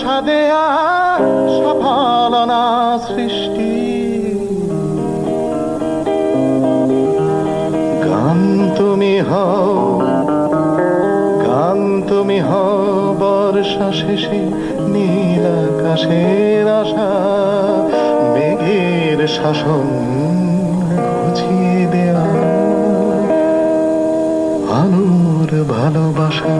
সাদে আর সফল না সৃষ্টি। গান তুমি হও, গান তুমি হও বর্ষা শেষে নীল আকাশের আশা, মেঘের শাসন ঘুচিয়ে দেয়া আলোর ভালোবাসা।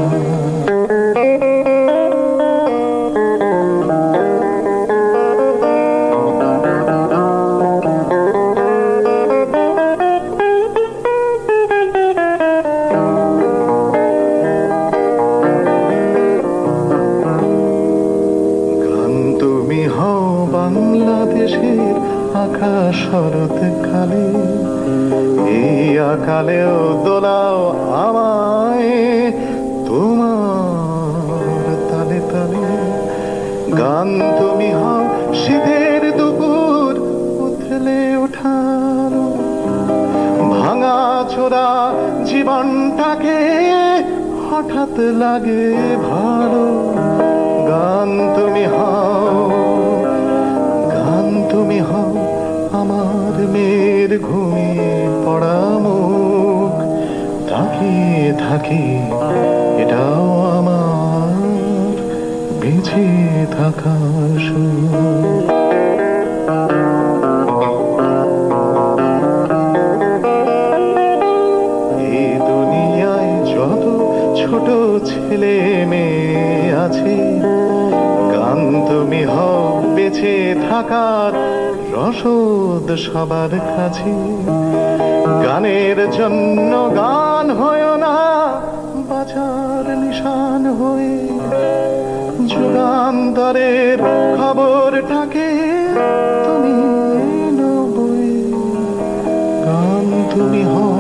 বাংলাদেশের আকাশ শরৎকালে, এই আকালেও দোলাও আমায় তোমার তালে তালে। গান তুমি হও শীতের দুপুর উথলে ওঠানো, ভাঙা ছোড়া জীবনটাকে হঠাৎ লাগে ভালো। গান তুমি হও, গান তুমি হও আমার মেয়ের ঘুমিয়ে পড়া মুখ, তাকিয়ে থাকি এটাও আমার বেঁচে থাকার সুখ। এই দুনিয়ায় যত ছোট ছেলে মেয়ে আছে, গান তুমি হও বেঁচে থাকার রসদ সবার কাছে। গানের জন্য গান হয় না বাজার নিশান হয়ে, যুগান্তরের খবরটাকে তুমি নবই। গান তুমি হও,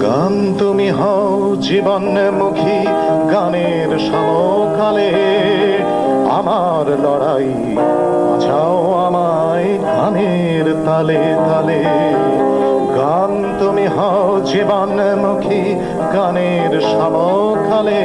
গান তুমি হও জীবনমুখী গানের সমকালে, আমার লড়াই বাঁচাও আমায় গানের তালে তালে। গান তুমি হও জীবনমুখী গানের সমকালে,